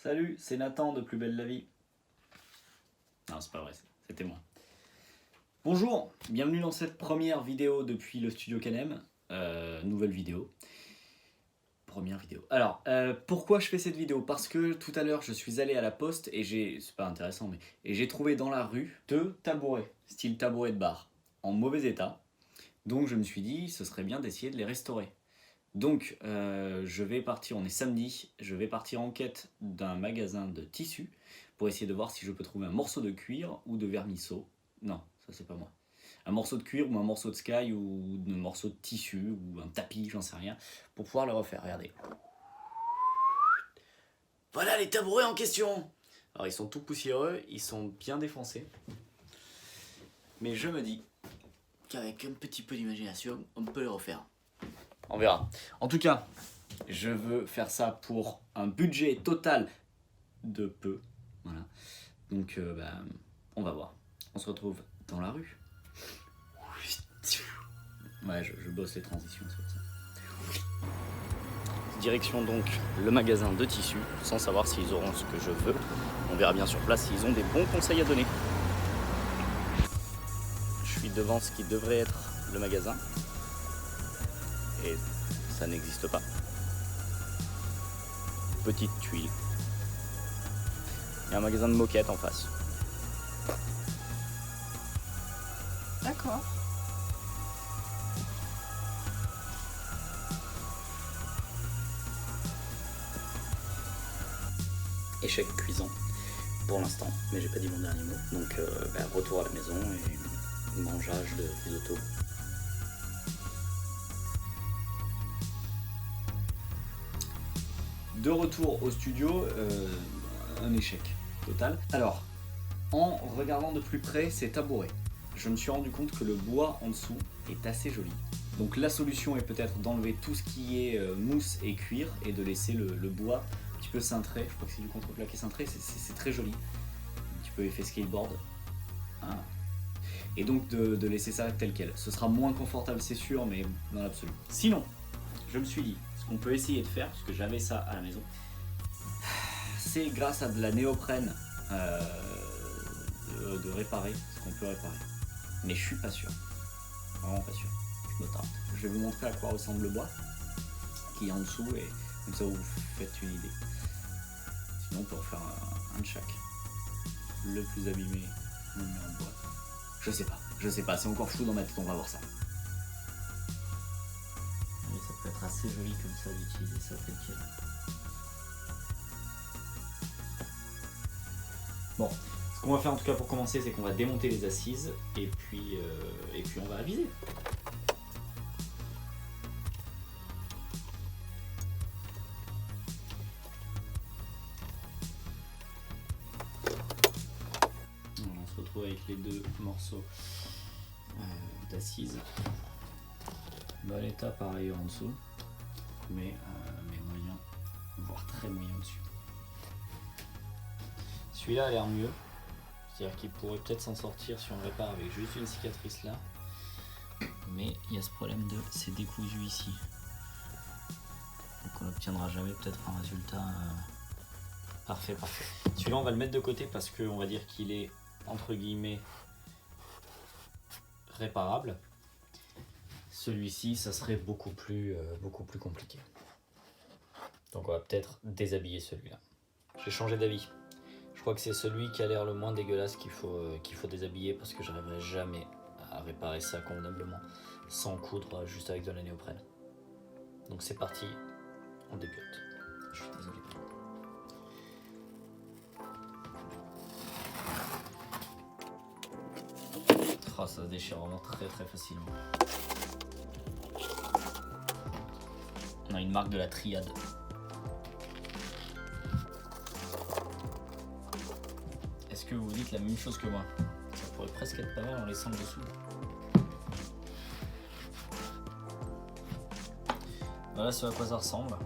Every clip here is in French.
Salut, c'est Nathan de Plus Belle la Vie. Non, c'est pas vrai, c'était moi. Bonjour, bienvenue dans cette première vidéo depuis le studio Canem. Nouvelle vidéo. Première vidéo. Alors, pourquoi je fais cette vidéo? Parce que tout à l'heure, je suis allé à la poste et c'est pas intéressant, mais j'ai trouvé dans la rue 2 tabourets, style tabouret de bar, en mauvais état. Donc je me suis dit, ce serait bien d'essayer de les restaurer. Donc je vais partir, on est samedi, je vais partir en quête d'un magasin de tissus pour essayer de voir si je peux trouver un morceau de cuir ou de vermisseau. Non, ça c'est pas moi. Un morceau de cuir ou un morceau de sky ou un morceau de tissu ou un tapis, j'en sais rien, pour pouvoir le refaire. Regardez. Voilà les tabourets en question. Alors ils sont tout poussiéreux, ils sont bien défoncés. Mais je me dis qu'avec un petit peu d'imagination, on peut les refaire. On verra. En tout cas, je veux faire ça pour un budget total de peu. Voilà. Donc, on va voir. On se retrouve dans la rue. Ouais, je bosse les transitions, c'est pour ça. Direction donc le magasin de tissus, sans savoir s'ils auront ce que je veux. On verra bien sur place s'ils ont des bons conseils à donner. Je suis devant ce qui devrait être le magasin. Et ça n'existe pas. Petite tuile. Il y a un magasin de moquettes en face. D'accord. Échec cuisant pour l'instant, mais j'ai pas dit mon dernier mot. Donc retour à la maison et mangeage de risotto. De retour au studio, un échec total. Alors, en regardant de plus près ces tabourets, je me suis rendu compte que le bois en dessous est assez joli. Donc la solution est peut-être d'enlever tout ce qui est mousse et cuir et de laisser le bois un petit peu cintré. Je crois que c'est du contreplaqué cintré, c'est très joli. Un petit peu effet skateboard. Hein. Et donc de laisser ça tel quel. Ce sera moins confortable, c'est sûr, mais dans l'absolu. Sinon, je me suis dit, ce qu'on peut essayer de faire, parce que j'avais ça à la maison, c'est grâce à de la néoprène de réparer ce qu'on peut réparer. Mais je suis pas sûr. Vraiment pas sûr. Je me tente. Je vais vous montrer à quoi ressemble le bois qui est en dessous et comme ça vous faites une idée. Sinon on peut refaire un de chaque. Le plus abîmé, on le met en bois. Je sais pas, c'est encore flou dans ma tête, on va voir ça. Oui, ça peut être assez joli comme ça d'utiliser ça tel quel. Bon, ce qu'on va faire en tout cas pour commencer, c'est qu'on va démonter les assises et puis on va aviser. On se retrouve avec les deux morceaux d'assises. Bon état pareil en dessous, mais moyen, voire très moyen dessus. Celui-là a l'air mieux, c'est-à-dire qu'il pourrait peut-être s'en sortir si on le répare avec juste une cicatrice là. Mais il y a ce problème de c'est décousu ici. Donc on n'obtiendra jamais peut-être un résultat parfait. Celui-là on va le mettre de côté parce qu'on va dire qu'il est entre guillemets réparable. Celui-ci ça serait beaucoup plus compliqué. Donc on va peut-être déshabiller celui-là. J'ai changé d'avis. Je crois que c'est celui qui a l'air le moins dégueulasse qu'il faut déshabiller parce que je n'arriverai jamais à réparer ça convenablement sans coudre juste avec de la néoprène. Donc c'est parti, on débute. Je suis désolé. Oh, ça se déchire vraiment très facilement. On a une marque de la triade. Est-ce que vous dites la même chose que moi? Ça pourrait presque être pas mal en laissant le dessous. Voilà ce à quoi ça ressemble.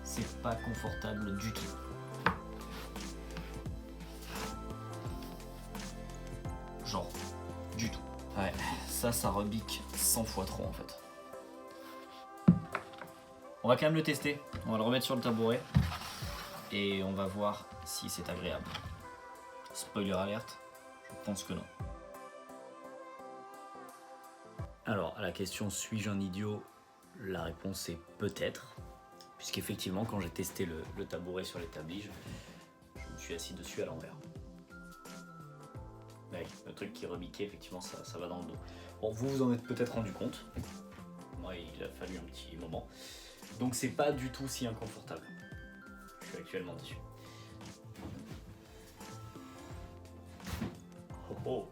C'est pas confortable du tout. genre du tout. Ouais, ça rebique 100 fois trop en fait. On va quand même le tester, on va le remettre sur le tabouret et on va voir si c'est agréable. Spoiler alerte, je pense que non. Alors à la question suis-je un idiot, la réponse est peut-être, puisqu'effectivement quand j'ai testé le tabouret sur l'établi, je me suis assis dessus à l'envers. Ouais, le truc qui rebiquait, effectivement ça va dans le dos. Bon, vous vous en êtes peut-être rendu compte, moi il a fallu un petit moment. Donc c'est pas du tout si inconfortable. Je suis actuellement dessus. Oh.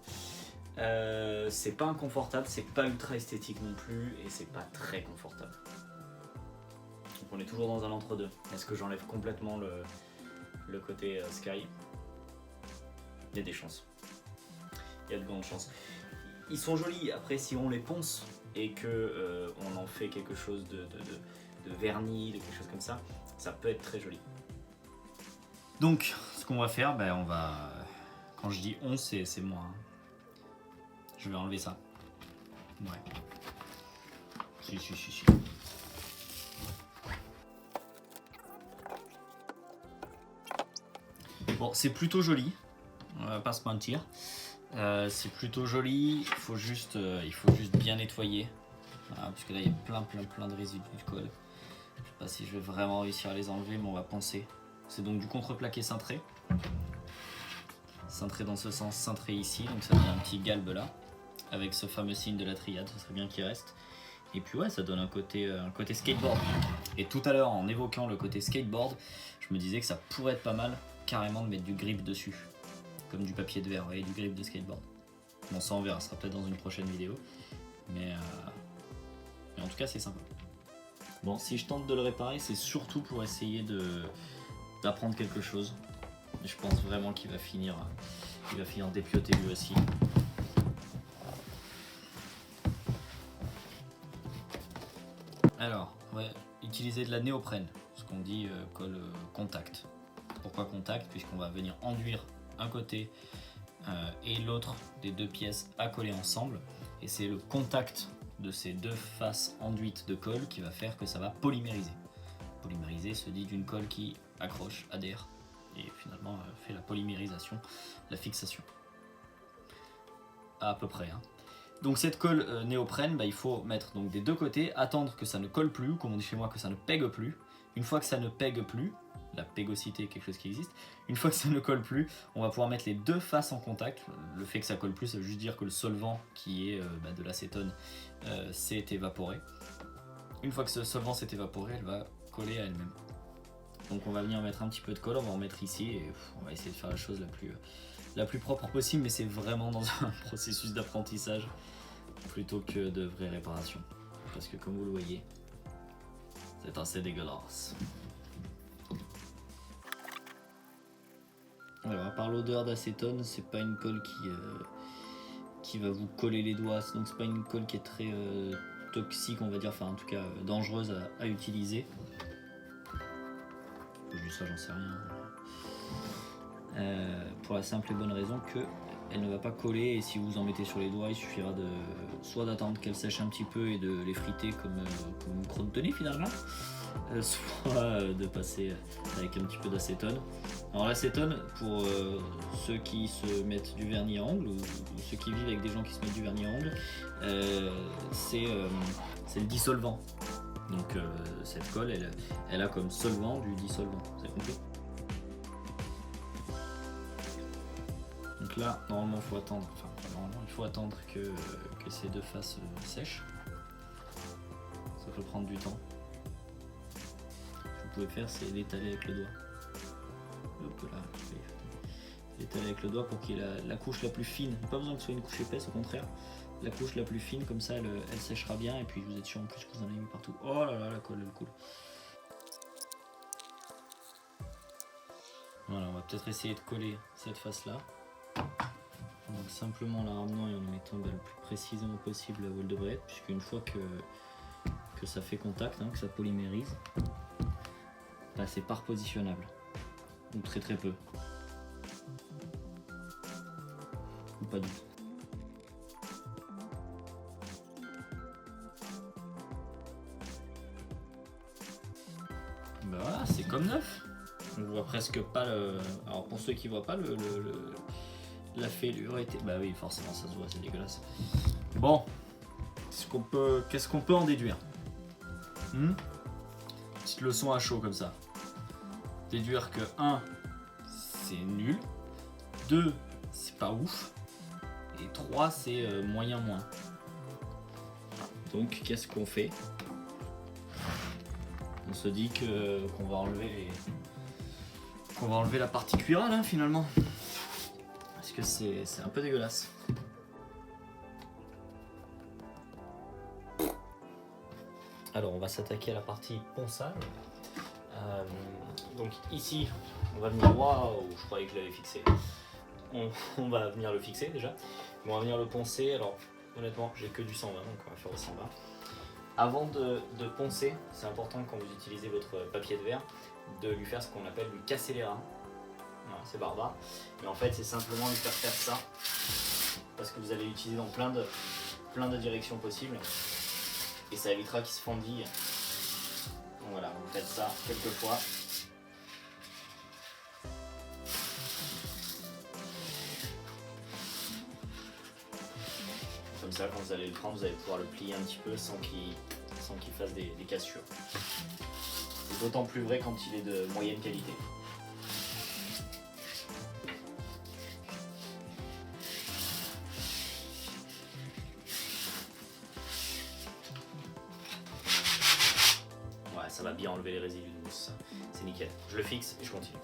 C'est pas inconfortable, c'est pas ultra esthétique non plus, et c'est pas très confortable. Donc on est toujours dans un entre-deux. Est-ce que j'enlève complètement le côté Sky? Il y a des chances. Il y a de grandes chances. Ils sont jolis, après si on les ponce et que on en fait quelque chose de vernis, de quelque chose comme ça, ça peut être très joli. Donc, ce qu'on va faire, on va... Quand je dis on, c'est moi. Hein. Je vais enlever ça. Ouais. Si. Bon, c'est plutôt joli. On va pas se mentir. C'est plutôt joli. Il faut juste bien nettoyer. Voilà, parce que là, il y a plein de résidus de colle. Je sais pas si je vais vraiment réussir à les enlever, mais on va penser. C'est donc du contreplaqué cintré. Cintré dans ce sens, cintré ici. Donc ça donne un petit galbe là. Avec ce fameux signe de la triade, ce serait bien qu'il reste. Et puis ouais, ça donne un côté skateboard. Et tout à l'heure, en évoquant le côté skateboard, je me disais que ça pourrait être pas mal carrément de mettre du grip dessus. Comme du papier de verre, et du grip de skateboard. Bon, ça on verra, ce sera peut-être dans une prochaine vidéo. Mais en tout cas, c'est sympa. Bon, si je tente de le réparer, c'est surtout pour essayer d'apprendre quelque chose. Et je pense vraiment qu'il va finir dépioté lui aussi. Alors, on va utiliser de la néoprène, ce qu'on dit colle contact. Pourquoi contact? Puisqu'on va venir enduire un côté et l'autre des deux pièces à coller ensemble. Et c'est le contact de ces deux faces enduites de colle qui va faire que ça va polymériser. Polymériser se dit d'une colle qui accroche, adhère et finalement fait la polymérisation, la fixation. À peu près. Hein. Donc cette colle néoprène, il faut mettre donc des deux côtés, attendre que ça ne colle plus, comme on dit chez moi, que ça ne pègue plus. Une fois que ça ne pègue plus, la pégosité est quelque chose qui existe, une fois que ça ne colle plus, on va pouvoir mettre les deux faces en contact. Le fait que ça colle plus, ça veut juste dire que le solvant qui est de l'acétone s'est évaporé. Une fois que ce solvant s'est évaporé, elle va coller à elle-même. Donc on va venir mettre un petit peu de colle, on va en mettre ici et on va essayer de faire la chose la plus propre possible, mais c'est vraiment dans un processus d'apprentissage plutôt que de vraie réparation. Parce que comme vous le voyez, c'est assez dégueulasse. Alors à part l'odeur d'acétone, c'est pas une colle qui va vous coller les doigts, donc c'est pas une colle qui est très toxique, on va dire, enfin en tout cas dangereuse à utiliser. Je dis ça, j'en sais rien. Pour la simple et bonne raison que elle ne va pas coller, et si vous en mettez sur les doigts, il suffira soit d'attendre qu'elle sèche un petit peu et de les friter comme une croûte de nez finalement, soit de passer avec un petit peu d'acétone. Alors l'acétone, pour ceux qui se mettent du vernis à ongles ou ceux qui vivent avec des gens qui se mettent du vernis à ongles, c'est le dissolvant. Donc cette colle, elle a comme solvant du dissolvant, vous avez compris? Donc là, normalement, il faut attendre que ces deux faces sèchent. Ça peut prendre du temps. Ce que vous pouvez faire, c'est l'étaler avec le doigt. Hop là, l'étaler avec le doigt pour qu'il y ait la couche la plus fine. Pas besoin que ce soit une couche épaisse, au contraire. La couche la plus fine, comme ça, elle séchera bien. Et puis vous êtes sûr en plus que vous en avez mis partout. Oh là là, la colle, elle coule. Voilà, on va peut-être essayer de coller cette face-là. Donc simplement en la ramenant et en la mettant le plus précisément possible là où elle devrait être, puisqu'une fois que ça fait contact, que ça polymérise, c'est pas repositionnable, ou très peu, ou pas du tout. Ben voilà, c'est comme neuf. On voit presque pas le... Alors pour ceux qui voient pas, la fêlure était... Bah oui, forcément ça se voit, c'est dégueulasse. Bon, qu'est-ce qu'on peut en déduire? Petite leçon à chaud comme ça. Déduire que 1, c'est nul. 2, c'est pas ouf. Et 3, c'est moyen moins. Donc qu'est-ce qu'on fait? On se dit qu'on va enlever la partie cuirale hein, finalement. Parce que c'est un peu dégueulasse. Alors on va s'attaquer à la partie ponçage. Donc ici on va venir... Waouh, je croyais que je l'avais fixé. On va venir le fixer déjà. On va venir le poncer. Alors honnêtement j'ai que du 120 donc on va faire au 120. Avant de poncer, c'est important quand vous utilisez votre papier de verre de lui faire ce qu'on appelle lui casser les reins. Voilà, c'est barbare. Mais en fait c'est simplement lui faire ça parce que vous allez l'utiliser dans plein de directions possibles. Et ça évitera qu'il se fendille. Donc voilà, vous faites ça quelques fois. Comme ça, quand vous allez le prendre, vous allez pouvoir le plier un petit peu sans qu'il fasse des cassures. C'est d'autant plus vrai quand il est de moyenne qualité. Ça va bien enlever les résidus de mousse, c'est nickel. Je le fixe et je continue.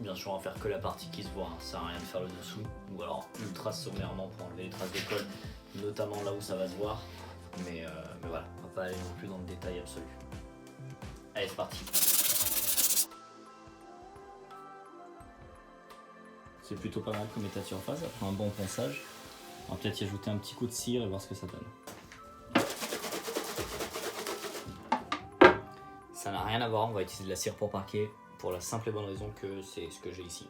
Bien sûr, on va faire que la partie qui se voit, hein. Ça sert à rien de faire le dessous, ou alors ultra sommairement pour enlever les traces de colle, notamment là où ça va se voir. Mais voilà, on va pas aller non plus dans le détail absolu. Allez, c'est parti. C'est plutôt pas mal comme état de surface, après un bon ponçage. On va peut-être y ajouter un petit coup de cire et voir ce que ça donne. Ça n'a rien à voir, on va utiliser de la cire pour parquet pour la simple et bonne raison que c'est ce que j'ai ici.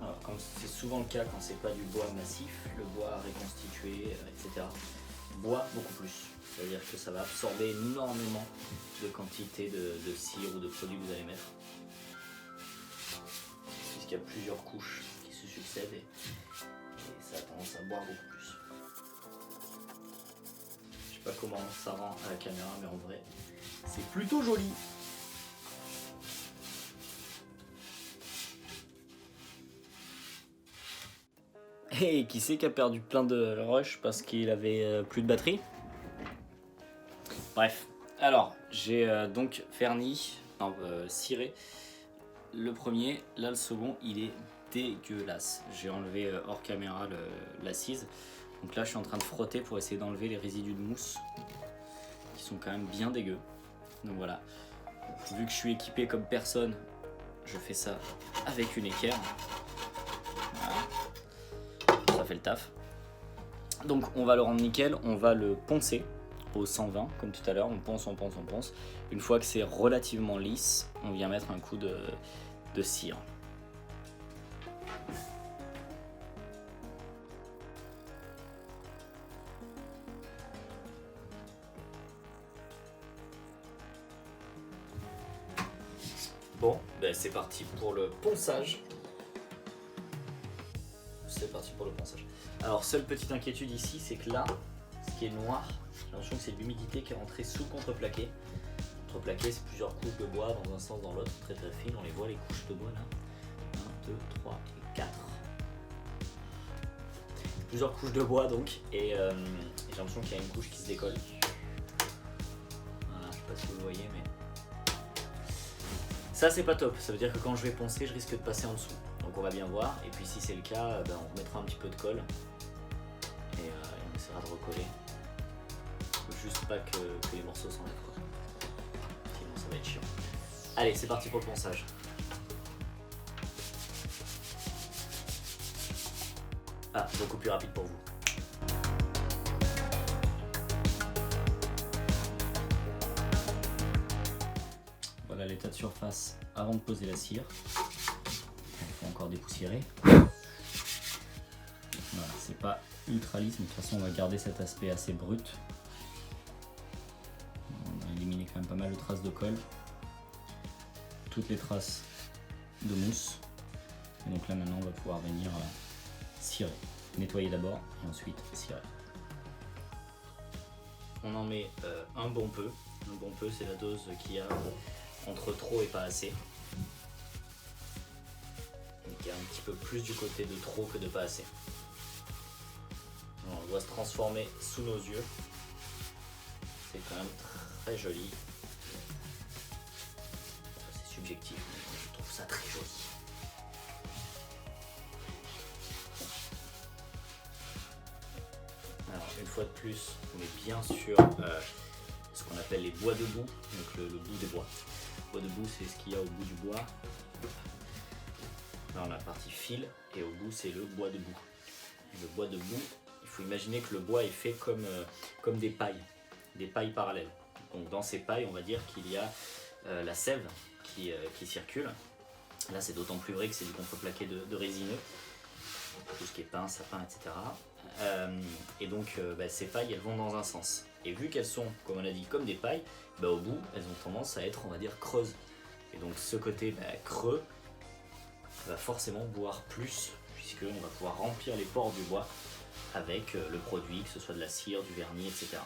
Alors, comme c'est souvent le cas quand c'est pas du bois massif, le bois reconstitué, etc. Bois beaucoup plus. C'est-à-dire que ça va absorber énormément de quantité de cire ou de produits que vous allez mettre. Puisqu'il y a plusieurs couches qui se succèdent et ça a tendance à boire beaucoup plus. Je sais pas comment ça rend à la caméra, mais en vrai, c'est plutôt joli. Et qui c'est qui a perdu plein de rush parce qu'il avait plus de batterie? Bref, alors j'ai donc ciré le premier, là le second il est dégueulasse. J'ai enlevé hors caméra l'assise, donc là je suis en train de frotter pour essayer d'enlever les résidus de mousse qui sont quand même bien dégueux. Donc voilà, vu que je suis équipé comme personne, je fais ça avec une équerre. Voilà. Ça fait le taf. Donc on va le rendre nickel, on va le poncer au 120 comme tout à l'heure, on ponce. Une fois que c'est relativement lisse, on vient mettre un coup de cire. Bon, ben c'est parti pour le ponçage. Alors, seule petite inquiétude ici, c'est que là, ce qui est noir, j'ai l'impression que c'est de l'humidité qui est rentrée sous contreplaqué. Contreplaqué, c'est plusieurs couches de bois dans un sens, dans l'autre, très très fines. On les voit, les couches de bois là. 1, 2, 3 et 4. Plusieurs couches de bois donc, et j'ai l'impression qu'il y a une couche qui se décolle. Voilà, je sais pas si vous le voyez, mais ça c'est pas top. Ça veut dire que quand je vais poncer, je risque de passer en dessous. Donc on va bien voir, et puis si c'est le cas, ben, on remettra un petit peu de colle et on essaiera de recoller. Faut juste pas que les morceaux s'enlèvent, quoi. Sinon ça va être chiant. Allez, c'est parti pour le ponçage. Ah, beaucoup plus rapide pour vous. l'état de surface avant de poser la cire. Il faut encore dépoussiérer. Voilà, c'est pas ultra lisse, mais de toute façon on va garder cet aspect assez brut. On a éliminé quand même pas mal de traces de colle. Toutes les traces de mousse. Et donc là maintenant on va pouvoir venir cirer. Nettoyer d'abord et ensuite cirer. On en met un bon peu. Un bon peu, c'est la dose qu'il y a entre trop et pas assez. Donc il y a un petit peu plus du côté de trop que de pas assez. Alors, on voit se transformer sous nos yeux. C'est quand même très joli. C'est subjectif, mais je trouve ça très joli. Alors une fois de plus, on est bien sûr ce qu'on appelle les bois de boue, donc le bout des bois. Le bois de boue, c'est ce qu'il y a au bout du bois. Là on a la partie fil et au bout c'est le bois de boue. Le bois de boue, il faut imaginer que le bois est fait comme des pailles parallèles. Donc dans ces pailles, on va dire qu'il y a la sève qui circule. Là c'est d'autant plus vrai que c'est du contreplaqué de résineux, tout ce qui est pin, sapin, etc. Et donc ces pailles elles vont dans un sens. Et vu qu'elles sont, comme on a dit, comme des pailles, au bout elles ont tendance à être, on va dire, creuses. Et donc ce côté creux va forcément boire plus, puisqu'on va pouvoir remplir les pores du bois avec le produit, que ce soit de la cire, du vernis, etc.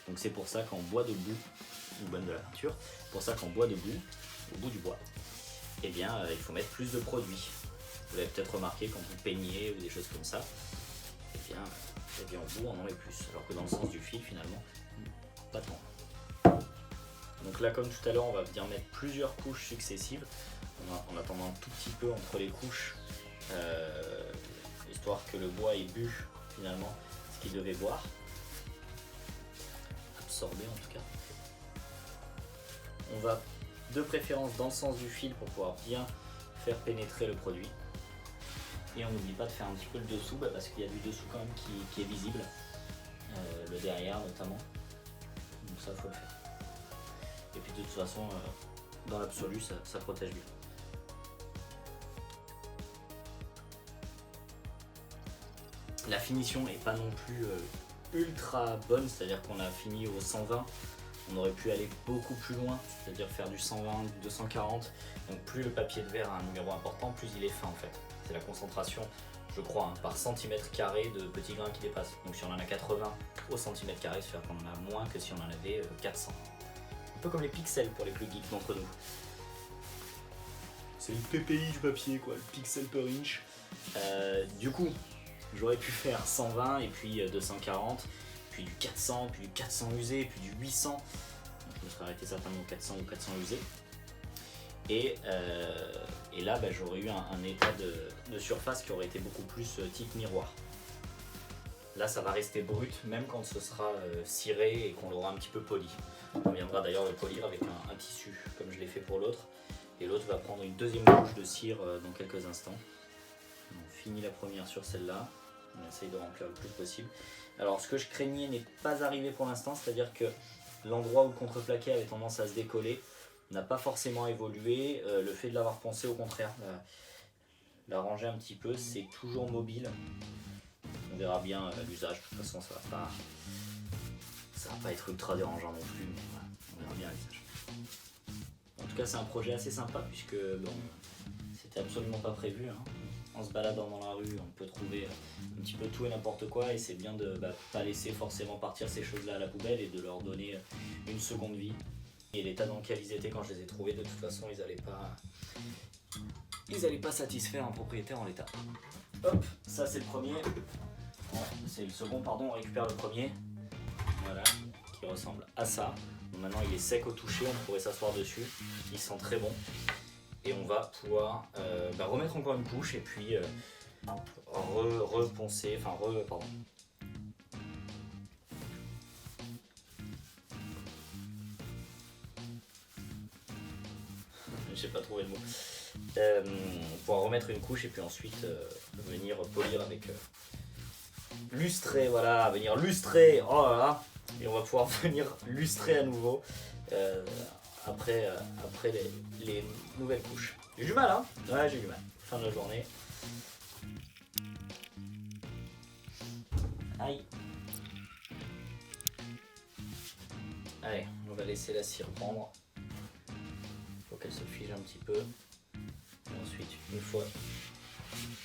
Donc c'est pour ça qu'en bois de boue, ou même de la peinture, pour ça qu'en bois de boue, au bout du bois, eh bien il faut mettre plus de produits. Vous l'avez peut-être remarqué quand vous peignez ou des choses comme ça, eh bien au bout on en met plus, alors que dans le sens du fil finalement, pas tant. Donc là comme tout à l'heure on va venir mettre plusieurs couches successives, en attendant un tout petit peu entre les couches, histoire que le bois ait bu finalement ce qu'il devait boire, absorber en tout cas. On va de préférence dans le sens du fil pour pouvoir bien faire pénétrer le produit. Et on n'oublie pas de faire un petit peu le dessous parce qu'il y a du dessous quand même qui est visible, le derrière notamment, donc ça faut le faire. Et puis de toute façon dans l'absolu ça protège bien. La finition n'est pas non plus ultra bonne, c'est-à-dire qu'on a fini au 120, on aurait pu aller beaucoup plus loin, c'est-à-dire faire du 120, du 240, donc plus le papier de verre a un numéro important, plus il est fin en fait. C'est la concentration, je crois, par centimètre carré de petits grains qui dépassent. Donc si on en a 80 au centimètre carré, c'est-à-dire qu'on en a moins que si on en avait 400. Un peu comme les pixels pour les plus geeks d'entre nous. C'est le PPI du papier quoi, le pixel per inch. Du coup, j'aurais pu faire 120 et puis 240, puis du 400, puis du 400 usé, puis du 800. Donc je me serais arrêté certainement au 400 ou 400 usé. Et là, j'aurais eu un état de surface qui aurait été beaucoup plus type miroir. Là, ça va rester brut, même quand ce sera ciré et qu'on l'aura un petit peu poli. On viendra d'ailleurs le polir avec un tissu, comme je l'ai fait pour l'autre. Et l'autre va prendre une deuxième couche de cire dans quelques instants. On finit la première sur celle-là. On essaye de remplir le plus possible. Alors, ce que je craignais n'est pas arrivé pour l'instant, c'est-à-dire que l'endroit où le contreplaqué avait tendance à se décoller n'a pas forcément évolué. Le fait de l'avoir poncé, au contraire, l'arranger un petit peu, c'est toujours mobile. On verra bien l'usage. De toute façon, ça va pas être ultra dérangeant non plus, mais voilà, on verra bien l'usage. En tout cas, c'est un projet assez sympa puisque c'était absolument pas prévu. En se baladant dans la rue, on peut trouver un petit peu tout et n'importe quoi, et c'est bien de pas laisser forcément partir ces choses-là à la poubelle et de leur donner une seconde vie. Et l'état dans lequel ils étaient quand je les ai trouvés, de toute façon, ils allaient pas satisfaire un propriétaire en l'état. Hop, ça c'est le premier. C'est le second, pardon, on récupère le premier. Voilà, qui ressemble à ça. Donc maintenant il est sec au toucher, on pourrait s'asseoir dessus. Il sent très bon. Et on va pouvoir remettre encore une couche et puis reponcer, pardon. J'ai pas trouvé le mot. Pouvoir remettre une couche et puis ensuite venir polir avec lustrer, voilà, venir lustrer, oh là là, et on va pouvoir venir lustrer à nouveau après les nouvelles couches. J'ai du mal, hein. Ouais, j'ai du mal. Fin de la journée. Aïe. Allez, on va laisser la cire prendre. Faut qu'elle se fige un petit peu. Et ensuite, une fois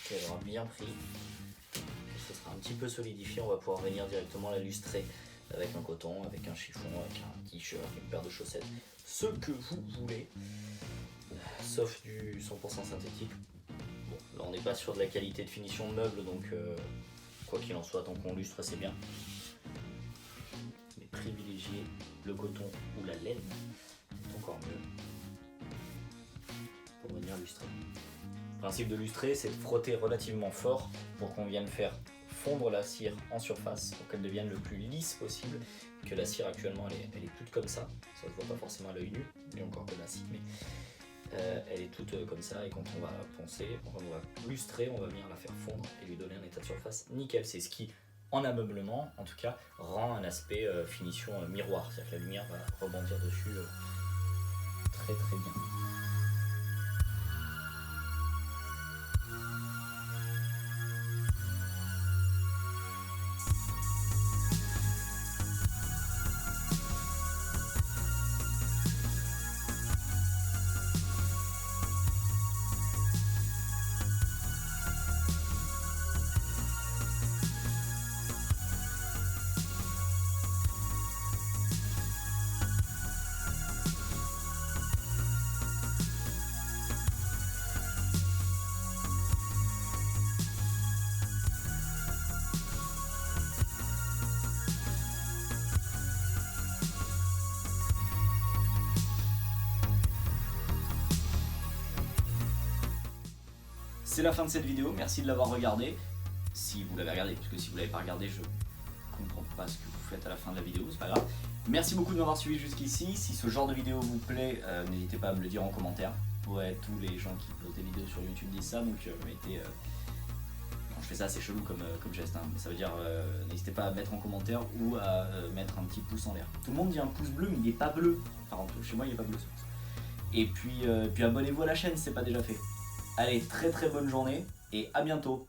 qu'elle aura bien pris, que ce sera un petit peu solidifié, on va pouvoir venir directement la lustrer avec un coton, avec un chiffon, avec un t-shirt, une paire de chaussettes, ce que vous voulez, sauf du 100% synthétique. Bon, là on n'est pas sur de la qualité de finition de meuble, donc quoi qu'il en soit, tant qu'on lustre, c'est bien. Mais privilégier le coton ou la laine, c'est encore mieux pour venir lustrer. Le principe de lustrer, c'est de frotter relativement fort pour qu'on vienne faire fondre la cire en surface pour qu'elle devienne le plus lisse possible. Que la cire actuellement elle est toute comme ça se voit pas forcément à l'œil nu, il y a encore de la cire, mais elle est toute comme ça, et quand on va poncer, quand on va lustrer, on va venir la faire fondre et lui donner un état de surface nickel. C'est ce qui, en ameublement en tout cas, rend un aspect finition miroir, c'est-à-dire que la lumière va rebondir dessus très très bien. C'est la fin de cette vidéo, merci de l'avoir regardé. Si vous l'avez regardé, parce que si vous l'avez pas regardé, je comprends pas ce que vous faites à la fin de la vidéo, c'est pas grave. Merci beaucoup de m'avoir suivi jusqu'ici. Si ce genre de vidéo vous plaît, n'hésitez pas à me le dire en commentaire. Ouais, tous les gens qui posent des vidéos sur YouTube disent ça, donc quand je fais ça, c'est chelou comme geste, hein. Mais ça veut dire, n'hésitez pas à mettre en commentaire ou à mettre un petit pouce en l'air. Tout le monde dit un pouce bleu, mais il n'est pas bleu. Par contre, chez moi, il n'est pas bleu ce pouce. Et puis abonnez-vous à la chaîne si ce n'est pas déjà fait. Allez, très très bonne journée et à bientôt.